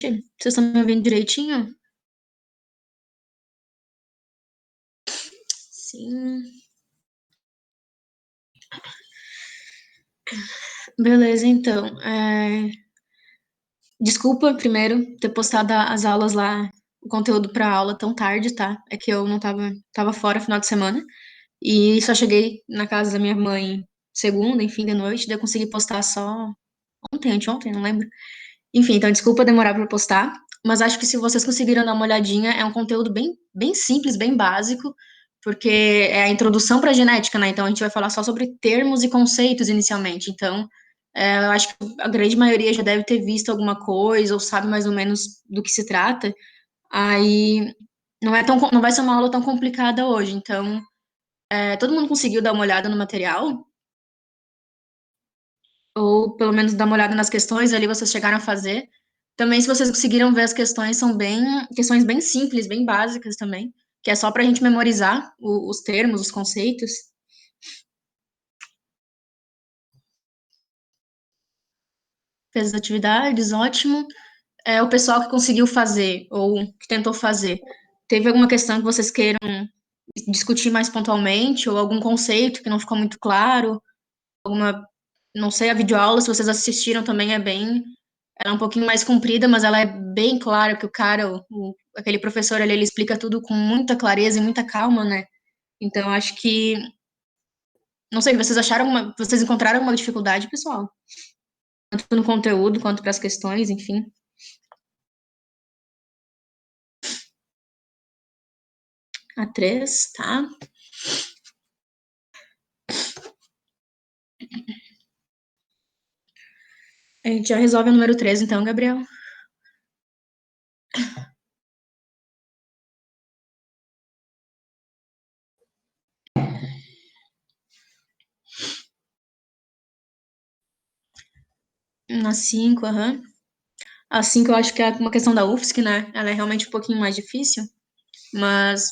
Vocês estão me ouvindo direitinho? Sim. Beleza, então. Desculpa, primeiro, ter postado as aulas lá, o conteúdo para aula tão tarde, tá? É que eu não tava fora final de semana. E só cheguei na casa da minha mãe segunda, enfim, de noite, daí eu consegui postar só ontem, anteontem, não lembro. Enfim, então desculpa demorar para postar, mas acho que se vocês conseguiram dar uma olhadinha, é um conteúdo bem simples, bem básico, porque é a introdução para a genética, né? Então a gente vai falar só sobre termos e conceitos inicialmente. Então, eu acho que a grande maioria já deve ter visto alguma coisa ou sabe mais ou menos do que se trata. Aí não vai ser uma aula tão complicada hoje. Então, todo mundo conseguiu dar uma olhada no material? Ou pelo menos dar uma olhada nas questões ali vocês chegaram a fazer. Também, se vocês conseguiram ver as questões, são questões bem simples, bem básicas também, que é só para a gente memorizar os termos, os conceitos. Fez as atividades, ótimo. O pessoal que conseguiu fazer, ou que tentou fazer, teve alguma questão que vocês queiram discutir mais pontualmente, ou algum conceito que não ficou muito claro, alguma, não sei, a videoaula, se vocês assistiram também ela é um pouquinho mais comprida, mas ela é bem clara, que o cara, aquele professor ali, ele explica tudo com muita clareza e muita calma, né? Então, acho que, não sei, vocês encontraram alguma dificuldade, pessoal? Tanto no conteúdo quanto para as questões, enfim. A três, tá? A gente já resolve o número 3, então, Gabriel. Na 5, aham. A 5 eu acho que é uma questão da UFSC, né? Ela é realmente um pouquinho mais difícil, mas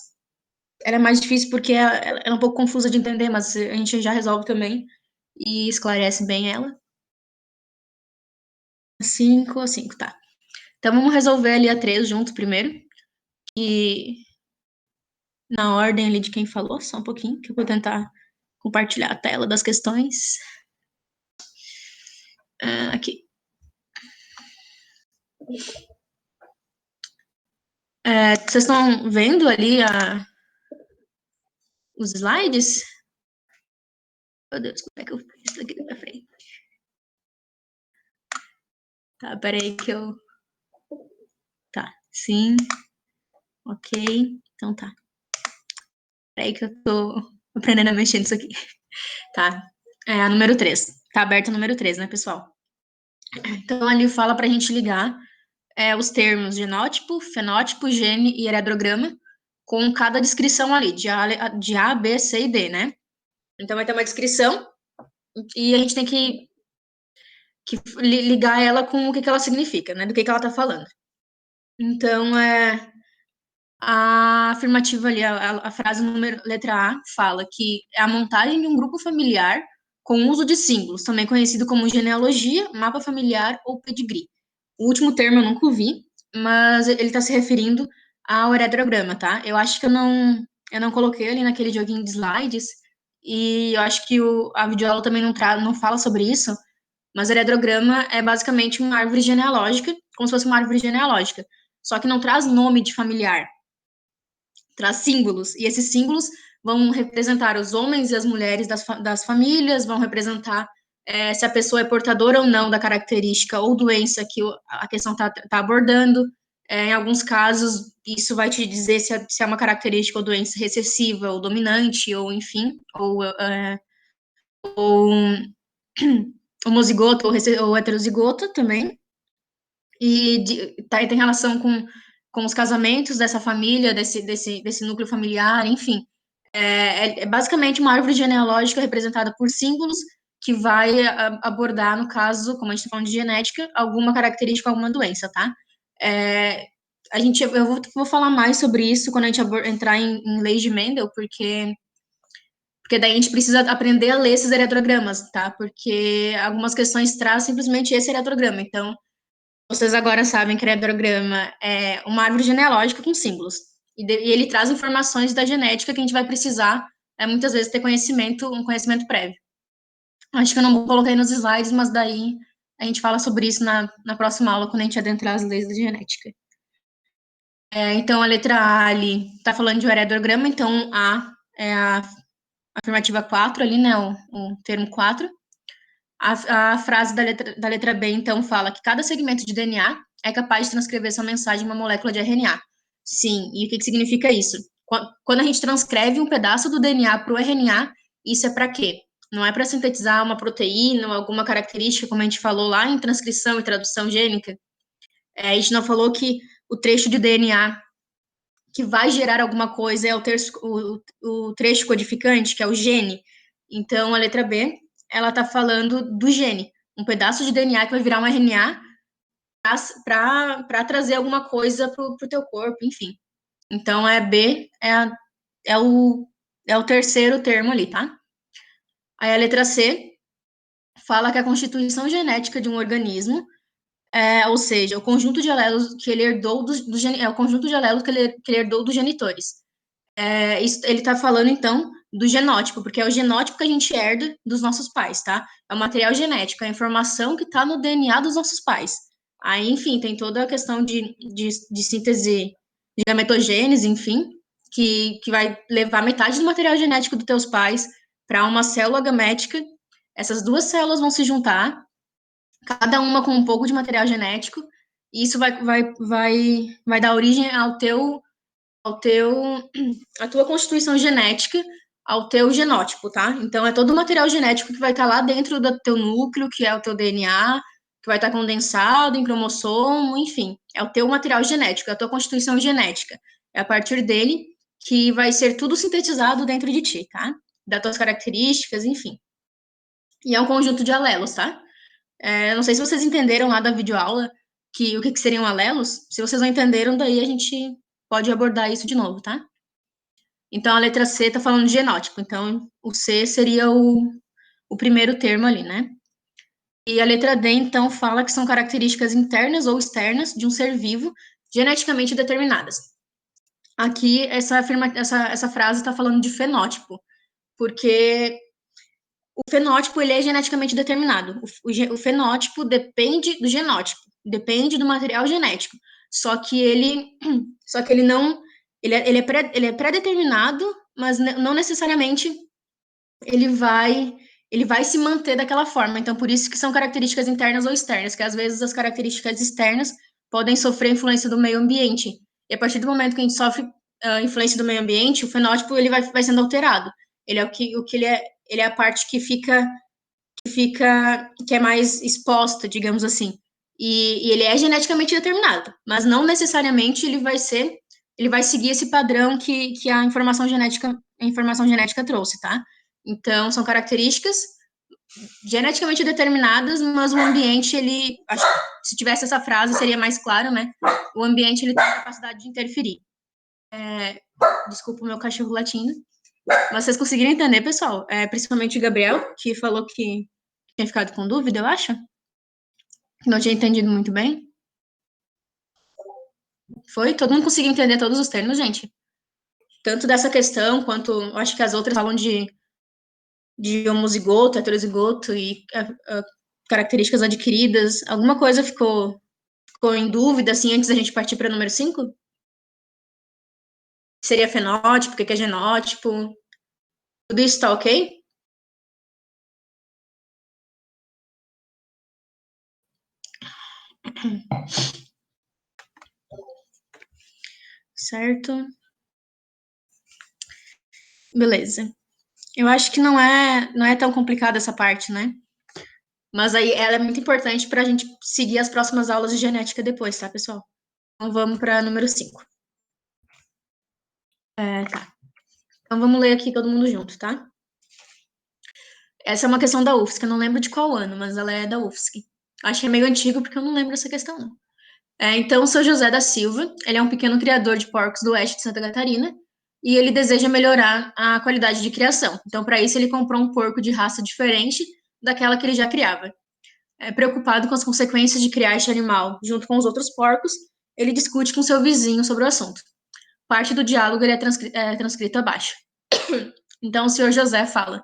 ela é mais difícil porque ela é um pouco confusa de entender, mas a gente já resolve também e esclarece bem ela. 5 a 5, tá. Então vamos resolver ali a 3 junto primeiro. E na ordem ali de quem falou, só um pouquinho, que eu vou tentar compartilhar a tela das questões. Aqui. Vocês estão vendo ali os slides? Meu Deus, como é que eu fiz isso aqui na frente? Tá, peraí que eu. Tá, sim, ok. Então tá. Peraí que eu tô aprendendo a mexer nisso aqui. Tá. É a número 3. Tá aberto o número 3, né, pessoal? Então ali fala pra gente ligar os termos genótipo, fenótipo, gene e heredograma, com cada descrição ali, de A, B, C e D, né? Então vai ter uma descrição e a gente tem que ligar ela com o que ela significa, né? Do que ela tá falando. Então, a afirmativa ali, a frase número, letra A, fala que é a montagem de um grupo familiar com uso de símbolos, também conhecido como genealogia, mapa familiar ou pedigree. O último termo eu nunca ouvi, mas ele está se referindo ao heredograma, tá? Eu acho que eu não coloquei ali naquele joguinho de slides, e eu acho que a videoaula também não fala sobre isso, mas o heredograma é basicamente uma árvore genealógica, como se fosse uma árvore genealógica, só que não traz nome de familiar, traz símbolos, e esses símbolos vão representar os homens e as mulheres das famílias, vão representar se a pessoa é portadora ou não da característica ou doença que a questão está abordando. Em alguns casos, isso vai te dizer se é uma característica ou doença recessiva ou dominante, ou enfim, ou homozigota ou heterozigota também. E tem relação com os casamentos dessa família, desse núcleo familiar, enfim. É basicamente uma árvore genealógica representada por símbolos que vai abordar, no caso, como a gente está falando de genética, alguma característica, alguma doença, tá? É, eu vou falar mais sobre isso quando a gente entrar em leis de Mendel, porque daí a gente precisa aprender a ler esses heredogramas, tá? Porque algumas questões trazem simplesmente esse heredograma. Então, Vocês agora sabem que o heredograma é uma árvore genealógica com símbolos. E ele traz informações da genética que a gente vai precisar, muitas vezes, ter um conhecimento prévio. Acho que eu não coloquei nos slides, mas daí a gente fala sobre isso na próxima aula, quando a gente adentrar as leis da genética. Então, a letra A ali está falando de um heredograma, então A é a afirmativa 4 ali, né, o termo 4. A frase da letra B, então, fala que cada segmento de DNA é capaz de transcrever sua mensagem em uma molécula de RNA. Sim, e o que significa isso? Quando a gente transcreve um pedaço do DNA para o RNA, isso é para quê? Não é para sintetizar uma proteína ou alguma característica, como a gente falou lá em transcrição e tradução gênica. A gente não falou que o trecho de DNA que vai gerar alguma coisa é o trecho codificante, que é o gene. Então, a letra B, ela está falando do gene, um pedaço de DNA que vai virar um RNA para trazer alguma coisa para o teu corpo, enfim. Então, B é, é o terceiro termo ali, tá? Aí a letra C fala que a constituição genética de um organismo, ou seja, o conjunto de alelos que ele herdou o conjunto de alelos que ele herdou dos genitores. Ele está falando, então, do genótipo, porque é o genótipo que a gente herda dos nossos pais, tá? É o material genético, é a informação que está no DNA dos nossos pais. Aí, enfim, tem toda a questão de síntese de gametogênese, enfim, que vai levar metade do material genético dos teus pais para uma célula gamética. Essas duas células vão se juntar, cada uma com um pouco de material genético, e isso vai dar origem a tua constituição genética, ao teu genótipo, tá? Então, é todo o material genético que vai estar lá dentro do teu núcleo, que é o teu DNA, que vai estar condensado em cromossomo, enfim. É o teu material genético, é a tua constituição genética. É a partir dele que vai ser tudo sintetizado dentro de ti, tá? Das tuas características, enfim. E é um conjunto de alelos, tá? Não sei se vocês entenderam lá da videoaula o que seriam alelos. Se vocês não entenderam, daí a gente pode abordar isso de novo, tá? Então, a letra C está falando de genótipo. Então, o C seria o primeiro termo ali, né? E a letra D, então, fala que são características internas ou externas de um ser vivo geneticamente determinadas. Aqui, essa frase está falando de fenótipo, porque o fenótipo ele é geneticamente determinado. O fenótipo depende do genótipo, depende do material genético. Só que ele não, ele é pré-determinado, mas não necessariamente ele vai, ele vai se manter daquela forma. Então, por isso que são características internas ou externas, que às vezes as características externas podem sofrer influência do meio ambiente. E a partir do momento que a gente sofre influência do meio ambiente, o fenótipo ele vai sendo alterado. Ele é o que ele é a parte que é mais exposta, digamos assim. E ele é geneticamente determinado, mas não necessariamente ele vai seguir esse padrão que a informação genética trouxe, tá? Então, são características geneticamente determinadas, mas o ambiente, acho que se tivesse essa frase, seria mais claro, né? O ambiente, ele tem a capacidade de interferir. Desculpa o meu cachorro latindo. Mas vocês conseguiram entender, pessoal? Principalmente o Gabriel, que falou que tinha ficado com dúvida, eu acho. Que não tinha entendido muito bem. Foi? Todo mundo conseguiu entender todos os termos, gente? Tanto dessa questão, quanto eu acho que as outras falam de homozigoto, heterozigoto e características adquiridas. Alguma coisa ficou em dúvida, assim, antes da gente partir para o número 5? Seria fenótipo, o que é genótipo? Tudo isso tá ok? Certo. Beleza. Eu acho que não é tão complicada essa parte, né? Mas aí ela é muito importante para a gente seguir as próximas aulas de genética depois, tá, pessoal? Então vamos para número 5. Tá. Então vamos ler aqui todo mundo junto, tá? Essa é uma questão da UFSC, eu não lembro de qual ano, mas ela é da UFSC. Acho que é meio antigo porque eu não lembro dessa questão, não. Então, o seu José da Silva, ele é um pequeno criador de porcos do oeste de Santa Catarina e ele deseja melhorar a qualidade de criação. Então, para isso, ele comprou um porco de raça diferente daquela que ele já criava. Preocupado com as consequências de criar este animal junto com os outros porcos, ele discute com seu vizinho sobre o assunto. Parte do diálogo ele é transcrito abaixo. Então, o senhor José fala: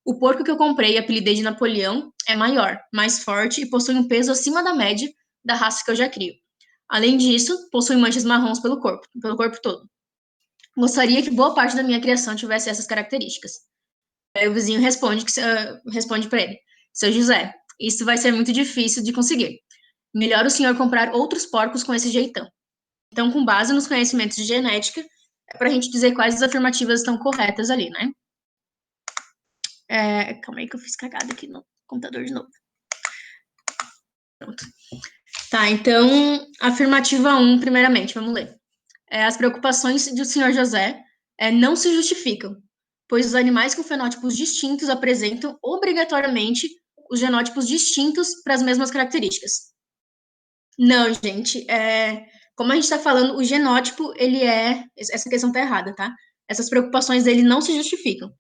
o porco que eu comprei e apelidei de Napoleão é maior, mais forte e possui um peso acima da média da raça que eu já crio. Além disso, possui manchas marrons pelo corpo todo. Gostaria que boa parte da minha criação tivesse essas características. Aí o vizinho responde para ele: seu José, isso vai ser muito difícil de conseguir. Melhor o senhor comprar outros porcos com esse jeitão. Então, com base nos conhecimentos de genética, é para a gente dizer quais as afirmativas estão corretas ali, né? Calma aí que eu fiz cagada aqui no computador de novo. Pronto. Tá, então, afirmativa 1, primeiramente, vamos ler. As preocupações do senhor José não se justificam, pois os animais com fenótipos distintos apresentam obrigatoriamente os genótipos distintos para as mesmas características. Não, gente, como a gente está falando, o genótipo, essa questão está errada, tá? Essas preocupações dele não se justificam,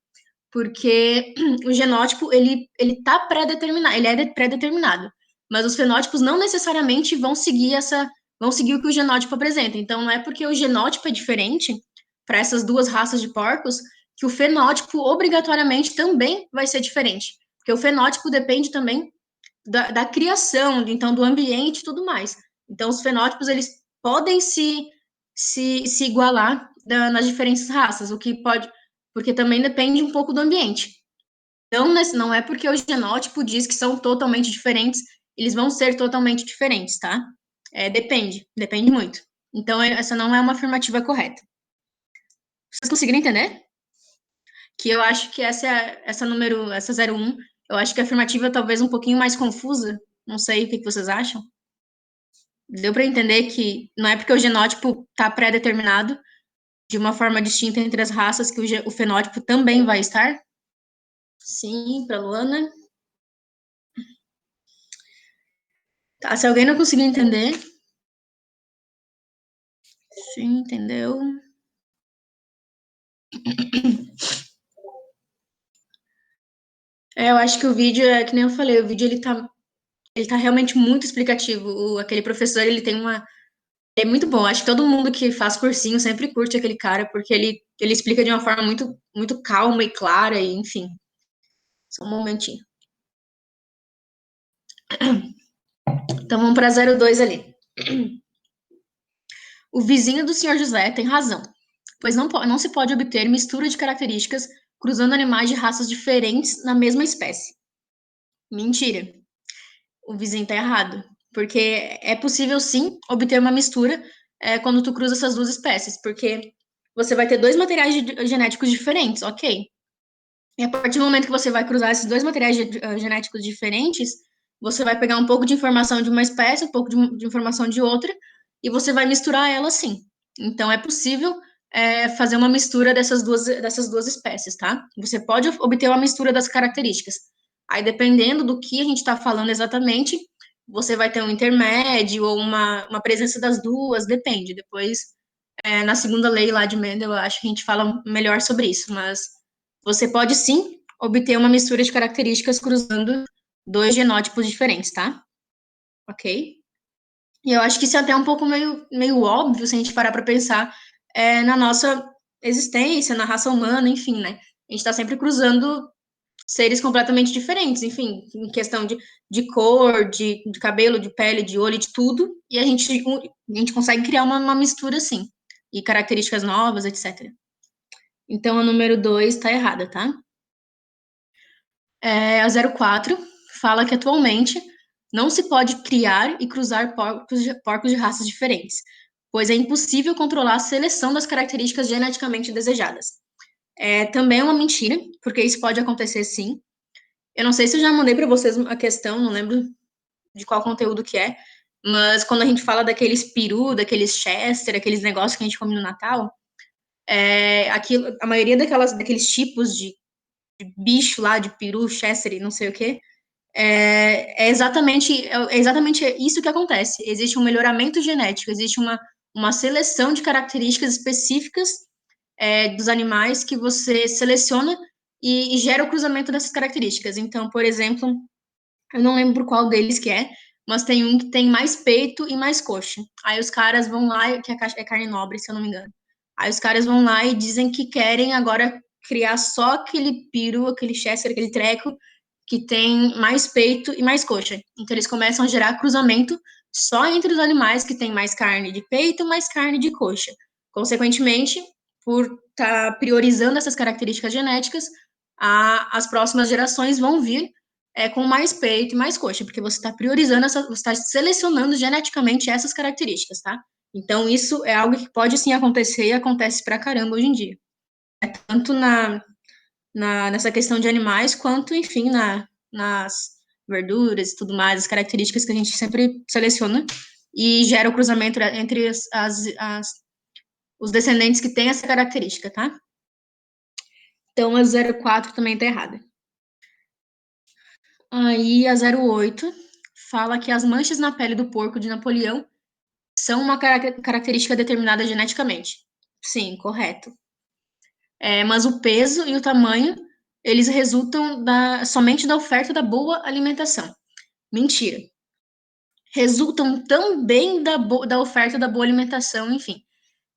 porque o genótipo, ele tá pré-determinado, ele é pré-determinado, mas os fenótipos não necessariamente vão seguir o que o genótipo apresenta. Então, não é porque o genótipo é diferente para essas duas raças de porcos que o fenótipo obrigatoriamente também vai ser diferente, porque o fenótipo depende também da criação, então do ambiente e tudo mais. Então, os fenótipos, eles podem se igualar nas diferentes raças, o que pode, porque também depende um pouco do ambiente. Então, não é porque o genótipo diz que são totalmente diferentes, eles vão ser totalmente diferentes, tá? Depende muito. Então, essa não é uma afirmativa correta. Vocês conseguiram entender? Que eu acho que essa 01, eu acho que a afirmativa é talvez um pouquinho mais confusa. Não sei o que vocês acham. Deu para entender que não é porque o genótipo está pré-determinado de uma forma distinta entre as raças que o fenótipo também vai estar? Sim, para Luana. Tá, se alguém não conseguir entender. Sim, entendeu? Eu acho que o vídeo, que nem eu falei, o vídeo ele tá realmente muito explicativo. Aquele professor, ele tem uma. É muito bom. Acho que todo mundo que faz cursinho sempre curte aquele cara, porque ele explica de uma forma muito, muito calma e clara, e enfim. Só um momentinho. Então vamos para 02 ali. O vizinho do senhor José tem razão, pois não se pode obter mistura de características cruzando animais de raças diferentes na mesma espécie. Mentira. O vizinho está errado, porque é possível sim obter uma mistura quando tu cruza essas duas espécies, porque você vai ter dois materiais genéticos diferentes, ok? E a partir do momento que você vai cruzar esses dois materiais genéticos diferentes, você vai pegar um pouco de informação de uma espécie, um pouco de informação de outra, e você vai misturar ela sim. Então, é possível fazer uma mistura dessas duas espécies, tá? Você pode obter uma mistura das características. Aí, dependendo do que a gente está falando exatamente, você vai ter um intermédio ou uma presença das duas, depende. Depois, na segunda lei lá de Mendel, eu acho que a gente fala melhor sobre isso, mas você pode sim obter uma mistura de características cruzando dois genótipos diferentes, tá? Ok? E eu acho que isso é até um pouco meio óbvio se a gente parar para pensar na nossa existência, na raça humana, enfim, né? A gente está sempre cruzando seres completamente diferentes, enfim, em questão de cor, de cabelo, de pele, de olho, de tudo, e a gente consegue criar uma mistura assim, e características novas, etc. Então, a número 2 está errada, tá? A 04 fala que atualmente não se pode criar e cruzar porcos de raças diferentes, pois é impossível controlar a seleção das características geneticamente desejadas. Também é uma mentira, porque isso pode acontecer sim. Eu não sei se eu já mandei para vocês a questão, não lembro de qual conteúdo que é, mas quando a gente fala daqueles peru, daqueles chester, aqueles negócios que a gente come no Natal, a maioria daqueles tipos de bicho lá, de peru, chester e não sei o quê, é exatamente isso que acontece. Existe um melhoramento genético, existe uma seleção de características específicas dos animais que você seleciona e gera o cruzamento dessas características. Então, por exemplo, Eu não lembro qual deles que é, mas tem um que tem mais peito e mais coxa. Aí os caras vão lá, que é carne nobre, se eu não me engano. Aí os caras vão lá e dizem que querem agora criar só aquele peru, aquele chester, aquele treco que tem mais peito e mais coxa. Então eles começam a gerar cruzamento só entre os animais que têm mais carne de peito, mais carne de coxa. Consequentemente, por estar priorizando essas características genéticas, as próximas gerações vão vir com mais peito e mais coxa, porque você está priorizando, você está selecionando geneticamente essas características, tá? Então, isso é algo que pode sim acontecer e acontece pra caramba hoje em dia. Tanto nessa questão de animais, quanto, enfim, nas verduras e tudo mais, as características que a gente sempre seleciona e gera o cruzamento entre os descendentes que têm essa característica, tá? Então, a 04 também está errada. Aí, a 08 fala que as manchas na pele do porco de Napoleão são uma característica determinada geneticamente. Sim, correto. Mas o peso e o tamanho, eles resultam somente da oferta da boa alimentação. Mentira. Resultam também da oferta da boa alimentação, enfim.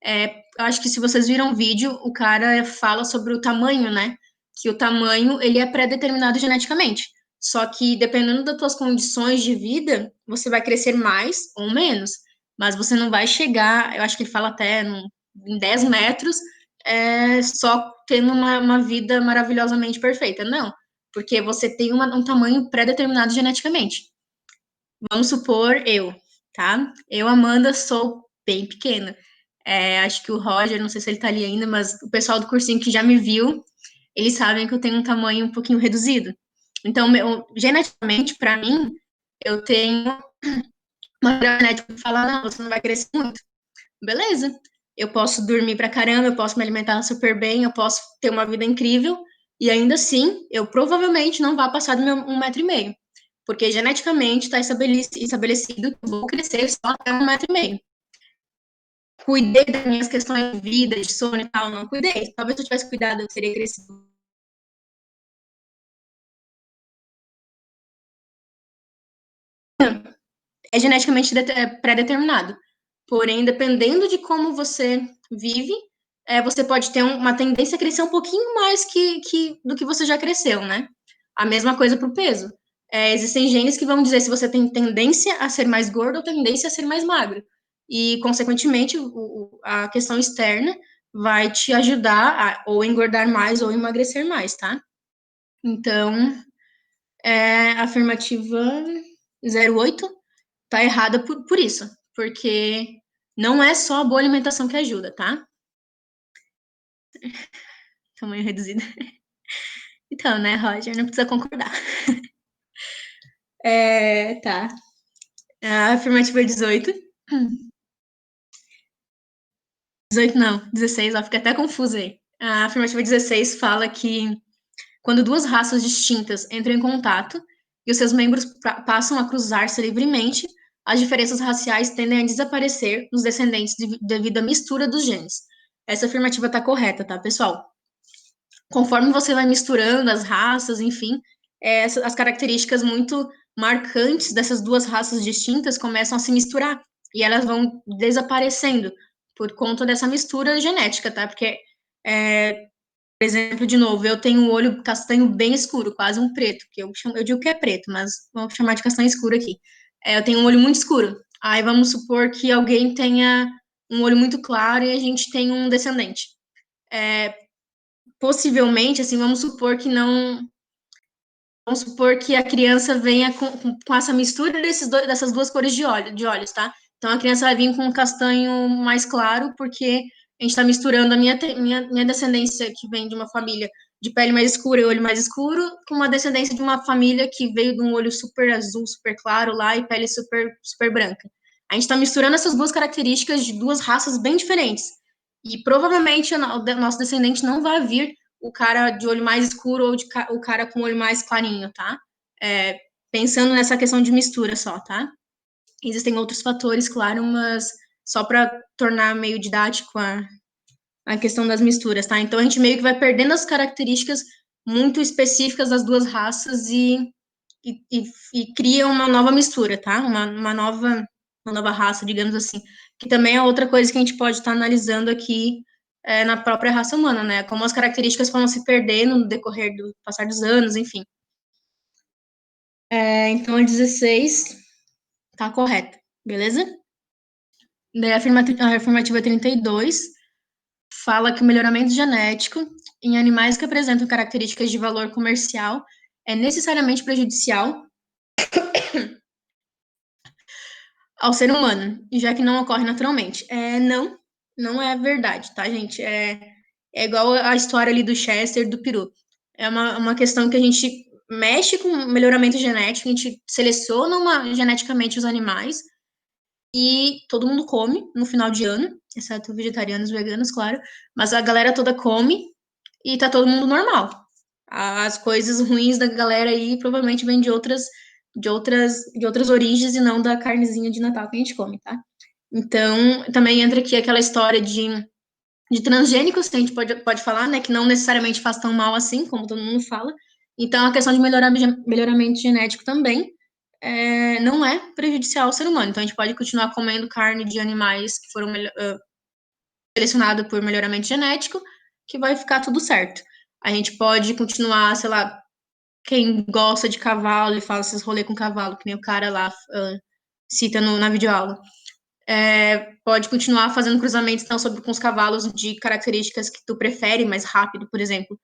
Eu acho que se vocês viram o vídeo, o cara fala sobre o tamanho, né? Que o tamanho, ele é pré-determinado geneticamente. Só que, dependendo das tuas condições de vida, você vai crescer mais ou menos. Mas você não vai chegar, eu acho que ele fala até em 10 metros, só tendo uma vida maravilhosamente perfeita. Não, porque você tem um tamanho pré-determinado geneticamente. Vamos supor tá? Eu, Amanda, sou bem pequena. Acho que o Roger, não sei se ele tá ali ainda, mas o pessoal do cursinho que já me viu, eles sabem que eu tenho um tamanho um pouquinho reduzido. Então, geneticamente, para mim, eu tenho uma genética que fala, não, você não vai crescer muito. Beleza. Eu posso dormir pra caramba, eu posso me alimentar super bem, eu posso ter uma vida incrível, e ainda assim, eu provavelmente não vá passar do meu 1,5 m. Porque geneticamente está estabelecido que eu vou crescer só até 1,5 m. Cuidei das minhas questões de vida, de sono e tal, não cuidei. Talvez se eu tivesse cuidado, eu teria crescido. É geneticamente pré-determinado. Porém, dependendo de como você vive, você pode ter uma tendência a crescer um pouquinho mais do que você já cresceu, né? A mesma coisa para o peso. Existem genes que vão dizer se você tem tendência a ser mais gordo ou tendência a ser mais magro. E, consequentemente, a questão externa vai te ajudar a ou engordar mais ou emagrecer mais, tá? Então, a afirmativa 08 tá errada por isso, porque não é só a boa alimentação que ajuda, tá? Tamanho reduzido. Então, né, Roger, não precisa concordar. Tá. A afirmativa 18. 18 não, 16, ó, fica até confusa aí. A afirmativa 16 fala que quando duas raças distintas entram em contato e os seus membros passam a cruzar-se livremente, as diferenças raciais tendem a desaparecer nos descendentes devido à mistura dos genes. Essa afirmativa está correta, tá, pessoal? Conforme você vai misturando as raças, enfim, as características muito marcantes dessas duas raças distintas começam a se misturar e elas vão desaparecendo por conta dessa mistura genética, tá? Porque, por exemplo, de novo, eu tenho um olho castanho bem escuro, quase um preto, que eu digo que é preto, mas vamos chamar de castanho escuro aqui. Eu tenho um olho muito escuro. Aí vamos supor que alguém tenha um olho muito claro e a gente tem um descendente. Possivelmente, assim, vamos supor que a criança venha com essa mistura dessas duas cores de olhos, tá? Então a criança vai vir com um castanho mais claro, porque a gente está misturando a minha descendência, que vem de uma família de pele mais escura e olho mais escuro, com uma descendência de uma família que veio de um olho super azul, super claro lá e pele super, super branca. A gente está misturando essas duas características de duas raças bem diferentes. E provavelmente o nosso descendente não vai vir o cara de olho mais escuro ou o cara com olho mais clarinho, tá? Pensando nessa questão de mistura só, tá? Existem outros fatores, claro, mas só para tornar meio didático a questão das misturas, tá? Então a gente meio que vai perdendo as características muito específicas das duas raças e e cria uma nova mistura, tá? Uma nova raça, digamos assim, que também é outra coisa que a gente pode estar analisando aqui na própria raça humana, né? Como as características foram se perdendo no decorrer do passar dos anos, enfim. Então, a 16 tá correta, beleza? Daí a afirmativa 32 fala que o melhoramento genético em animais que apresentam características de valor comercial é necessariamente prejudicial ao ser humano, já que não ocorre naturalmente. Não, não é verdade, tá, gente? É igual a história ali do Chester, do peru. É uma questão que a gente mexe com melhoramento genético, a gente seleciona geneticamente os animais e todo mundo come no final de ano, exceto vegetarianos e veganos, claro, mas a galera toda come e tá todo mundo normal. As coisas ruins da galera aí provavelmente vêm de outras origens e não da carnezinha de Natal que a gente come, tá? Então, também entra aqui aquela história de transgênicos, que a gente pode falar, né? Que não necessariamente faz tão mal assim, como todo mundo fala. Então, a questão de melhoramento genético também não é prejudicial ao ser humano. Então, a gente pode continuar comendo carne de animais que foram selecionados por melhoramento genético, que vai ficar tudo certo. A gente pode continuar, sei lá, quem gosta de cavalo e fala esses rolês com cavalo, que nem o cara lá cita na videoaula. Pode continuar fazendo cruzamentos então, com os cavalos de características que tu prefere, mais rápido, por exemplo.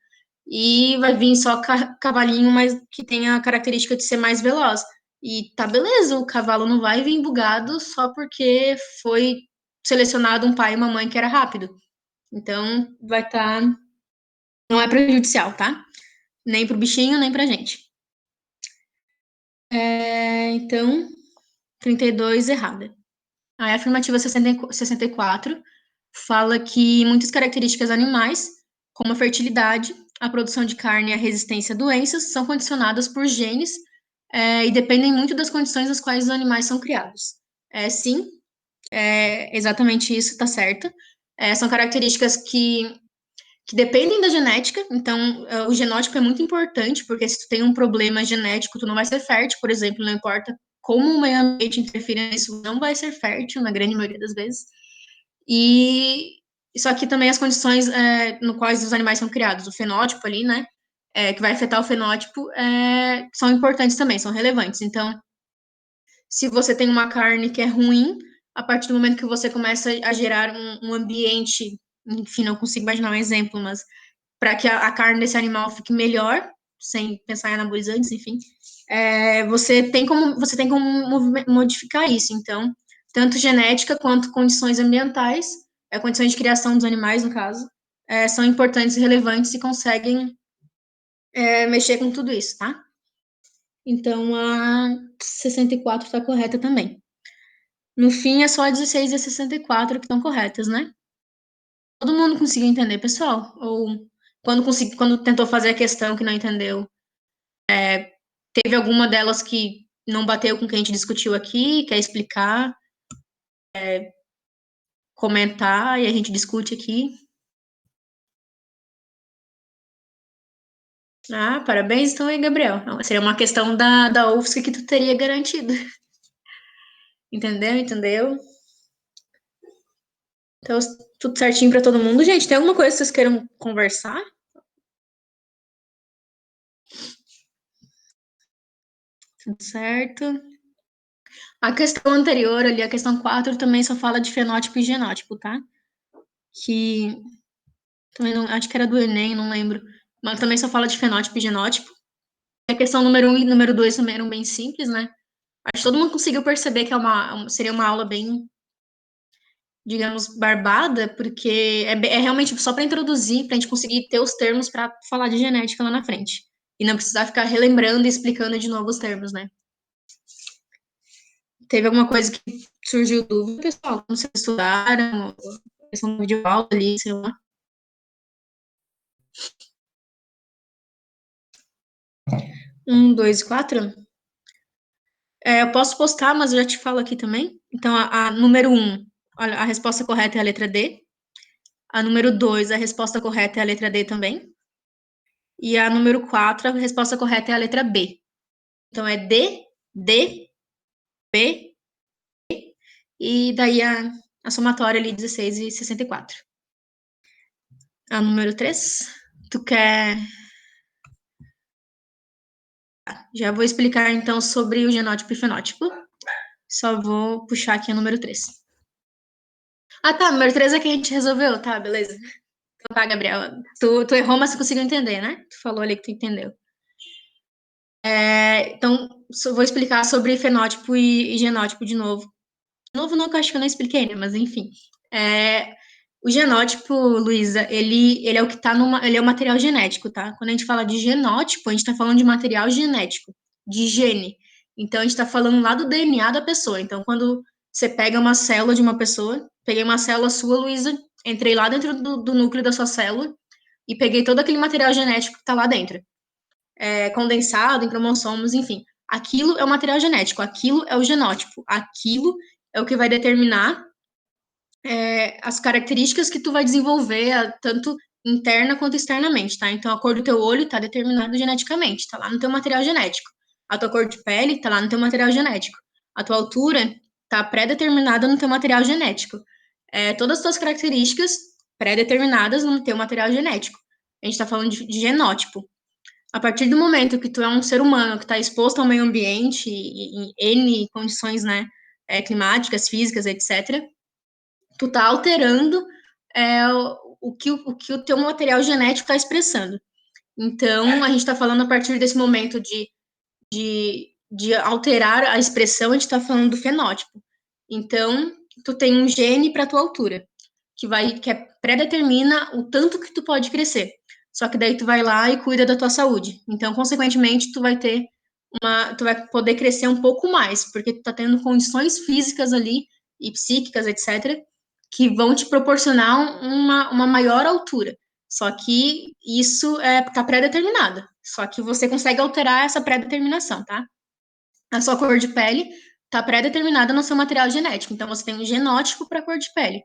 E vai vir só cavalinho, mas que tem a característica de ser mais veloz. E tá beleza, o cavalo não vai vir bugado só porque foi selecionado um pai e uma mãe que era rápido. Então, vai estar. Não é prejudicial, tá? Nem pro bichinho, nem pra gente. Então, 32 errada. A afirmativa 64 fala que muitas características animais, como a fertilidade, a produção de carne e a resistência a doenças, são condicionadas por genes e dependem muito das condições nas quais os animais são criados. Sim, exatamente isso, tá certo. São características que dependem da genética, então o genótipo é muito importante, porque se tu tem um problema genético, tu não vai ser fértil, por exemplo, não importa como o meio ambiente interfere nisso, não vai ser fértil, na grande maioria das vezes. E só que também as condições no quais os animais são criados, o fenótipo ali, né, que vai afetar o fenótipo, são importantes também, são relevantes. Então, se você tem uma carne que é ruim, a partir do momento que você começa a gerar um ambiente, enfim, não consigo imaginar um exemplo, mas para que a carne desse animal fique melhor, sem pensar em anabolizantes, enfim, você tem como modificar isso. Então, tanto genética quanto condições ambientais, condições de criação dos animais, no caso, são importantes e relevantes e conseguem mexer com tudo isso, tá? Então, a 64 está correta também. No fim, é só a 16 e a 64 que estão corretas, né? Todo mundo conseguiu entender, pessoal? Ou quando tentou fazer a questão que não entendeu, teve alguma delas que não bateu com o que a gente discutiu aqui, quer explicar, comentar e a gente discute aqui? Ah, parabéns então aí, Gabriel. Seria uma questão da UFSC que tu teria garantido. Entendeu? Entendeu? Então, tudo certinho para todo mundo. Gente, tem alguma coisa que vocês queiram conversar? Tudo certo. A questão anterior ali, a questão 4 também só fala de fenótipo e genótipo, tá? Que também não, acho que era do Enem, não lembro. Mas também só fala de fenótipo e genótipo. A questão número 1 e número 2 também eram bem simples, né? Acho que todo mundo conseguiu perceber que seria uma aula bem, digamos, barbada, porque é realmente só para introduzir, para a gente conseguir ter os termos para falar de genética lá na frente. E não precisar ficar relembrando e explicando de novo os termos, né? Teve alguma coisa que surgiu dúvida, pessoal? Como vocês estudaram? Questão do vídeo aula ali, sei lá. 1, 2, 4? Eu posso postar, mas eu já te falo aqui também. Então, a número 1, a resposta correta é a letra D. A número 2, a resposta correta é a letra D também. E a número 4, a resposta correta é a letra B. Então é D, D, P, e daí a somatória ali 16 e 64. A número 3, tu quer... Já vou explicar então sobre o genótipo e fenótipo. Só vou puxar aqui a número 3. Ah, tá, número 3 é que a gente resolveu, tá, beleza. Então tá, Gabriela. Tu errou, mas tu conseguiu entender, né? Tu falou ali que tu entendeu. Então, vou explicar sobre fenótipo e genótipo de novo. De novo, não, que eu acho que eu não expliquei, né? Mas enfim. O genótipo, Luísa, ele é o que está ele é o material genético, tá? Quando a gente fala de genótipo, a gente está falando de material genético, de gene. Então, a gente está falando lá do DNA da pessoa. Então, quando você pega uma célula de uma pessoa, peguei uma célula sua, Luísa, entrei lá dentro do núcleo da sua célula e peguei todo aquele material genético que está lá dentro. Condensado em cromossomos, enfim. Aquilo é o material genético, aquilo é o genótipo, aquilo é o que vai determinar as características que tu vai desenvolver, tanto interna quanto externamente, tá? Então, a cor do teu olho está determinada geneticamente, tá lá no teu material genético. A tua cor de pele está lá no teu material genético. A tua altura está pré-determinada no teu material genético. Todas as tuas características pré-determinadas no teu material genético. A gente está falando de genótipo. A partir do momento que tu é um ser humano que está exposto ao meio ambiente e N condições, né, climáticas, físicas, etc., tu tá alterando o que o teu material genético está expressando. Então, a gente está falando a partir desse momento de alterar a expressão, a gente está falando do fenótipo. Então, tu tem um gene para tua altura, que predetermina o tanto que tu pode crescer. Só que daí tu vai lá e cuida da tua saúde. Então, consequentemente, tu vai poder crescer um pouco mais, porque tu tá tendo condições físicas ali e psíquicas, etc., que vão te proporcionar uma maior altura. Só que isso tá pré-determinado. Só que você consegue alterar essa pré-determinação, tá? A sua cor de pele tá pré-determinada no seu material genético. Então, você tem um genótipo para cor de pele.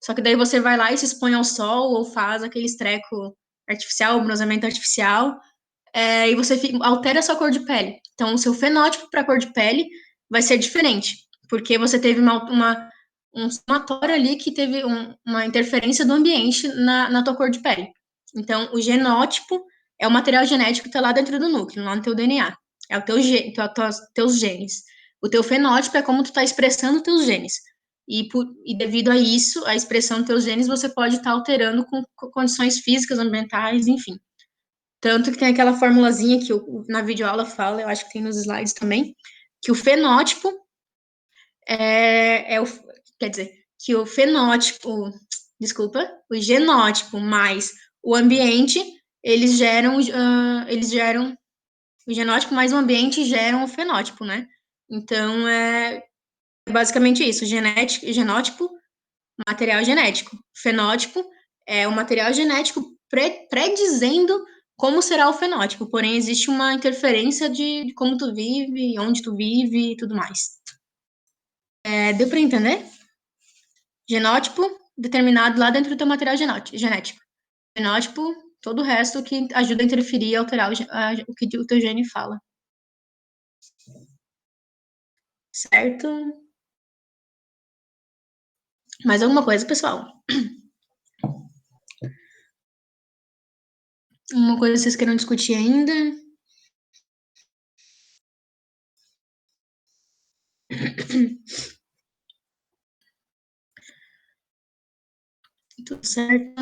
Só que daí você vai lá e se expõe ao sol ou faz aquele estreco artificial, bronzeamento artificial, e você altera a sua cor de pele. Então, o seu fenótipo para cor de pele vai ser diferente, porque você teve um somatório ali que teve uma interferência do ambiente na tua cor de pele. Então, o genótipo é o material genético que está lá dentro do núcleo, lá no teu DNA. É o teus genes. O teu fenótipo é como tu está expressando teus genes. E devido a isso, a expressão dos teus genes, você pode estar alterando com condições físicas, ambientais, enfim. Tanto que tem aquela formulazinha que na videoaula fala, eu acho que tem nos slides também, que o fenótipo quer dizer, que o fenótipo, desculpa, o genótipo mais o ambiente, eles geram o genótipo mais o ambiente geram o fenótipo, né? Então, é basicamente isso, genótipo, material genético. Fenótipo é o material genético predizendo como será o fenótipo, porém existe uma interferência de como tu vive, onde tu vive e tudo mais. Deu para entender? Genótipo determinado lá dentro do teu material genético. Fenótipo, todo o resto que ajuda a interferir e alterar o que o teu gene fala. Certo? Mais alguma coisa, pessoal? Uma coisa que vocês queiram discutir ainda? Tudo certo?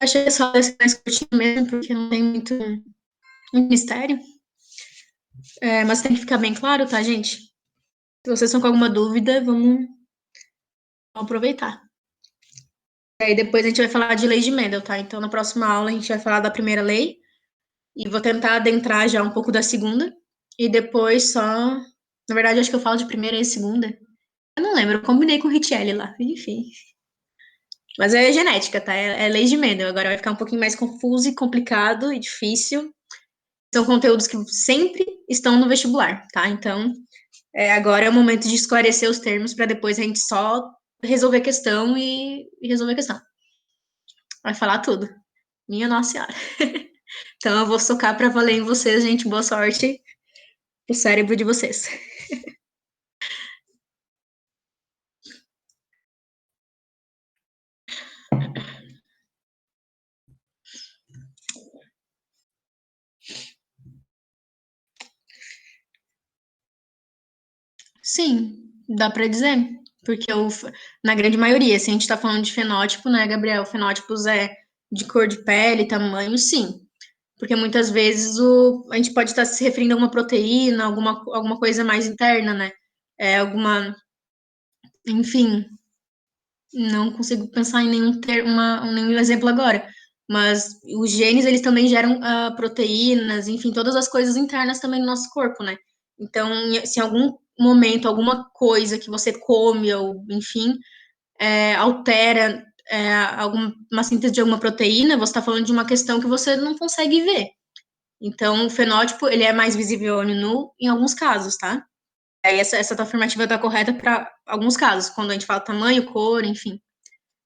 Achei só esse mais curtinho mesmo, porque não tem muito mistério. Mas tem que ficar bem claro, tá, gente? Se vocês estão com alguma dúvida, vamos aproveitar. Aí depois a gente vai falar de lei de Mendel, tá? Então, na próxima aula, a gente vai falar da primeira lei. E vou tentar adentrar já um pouco da segunda. E depois só... Na verdade, acho que eu falo de primeira e segunda. Eu não lembro, eu combinei com o Richelli lá. Enfim. Mas é genética, tá? É lei de Mendel. Agora vai ficar um pouquinho mais confuso e complicado e difícil. São conteúdos que sempre estão no vestibular, tá? Então, agora é o momento de esclarecer os termos para depois a gente só resolver a questão e resolver a questão. Vai falar tudo. Minha Nossa Senhora. Então eu vou socar para valer em vocês, gente. Boa sorte pro cérebro de vocês. Sim, dá para dizer. Porque na grande maioria, se a gente está falando de fenótipo, né, Gabriel? Fenótipos é de cor de pele, tamanho, sim. Porque muitas vezes a gente pode estar se referindo a alguma proteína, alguma coisa mais interna, né? Enfim, não consigo pensar em nenhum exemplo agora. Mas os genes, eles também geram proteínas, enfim, todas as coisas internas também no nosso corpo, né? Então, se em algum momento, alguma coisa que você come, ou enfim, altera uma síntese de alguma proteína, você está falando de uma questão que você não consegue ver. Então, o fenótipo, ele é mais visível ao olho nu em alguns casos, tá? Aí essa tua afirmativa está correta para alguns casos, quando a gente fala tamanho, cor, enfim.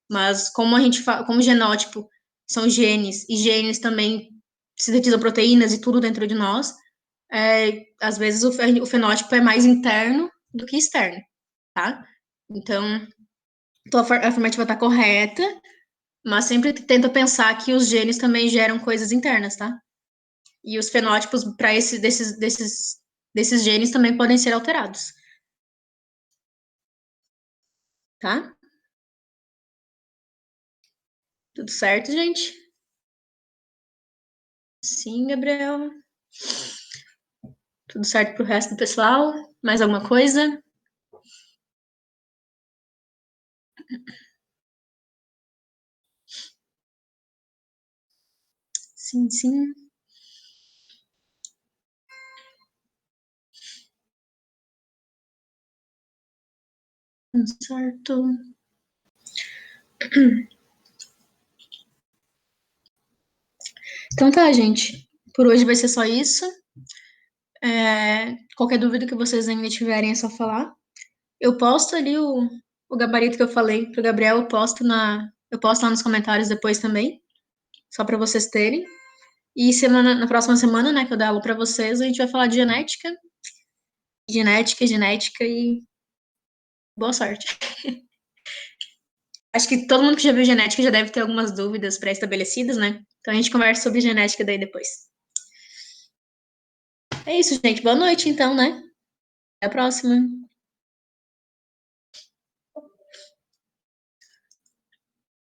Mas como a gente fala, como genótipo são genes, e genes também sintetizam proteínas e tudo dentro de nós, às vezes o fenótipo é mais interno do que externo, tá? Então, tua afirmativa está correta, mas sempre tenta pensar que os genes também geram coisas internas, tá? E os fenótipos para desses genes também podem ser alterados, tá? Tudo certo, gente? Sim, Gabriel. Tudo certo pro resto do pessoal? Mais alguma coisa? Sim, sim. Tudo certo. Então tá, gente. Por hoje vai ser só isso. Qualquer dúvida que vocês ainda tiverem é só falar. Eu posto ali o gabarito que eu falei pro Gabriel, eu posto lá nos comentários depois também, só para vocês terem. E na próxima semana, né, que eu dar aula para vocês, a gente vai falar de genética e boa sorte. Acho que todo mundo que já viu genética já deve ter algumas dúvidas pré-estabelecidas, né? Então a gente conversa sobre genética daí depois. É isso, gente. Boa noite, então, né? Até a próxima.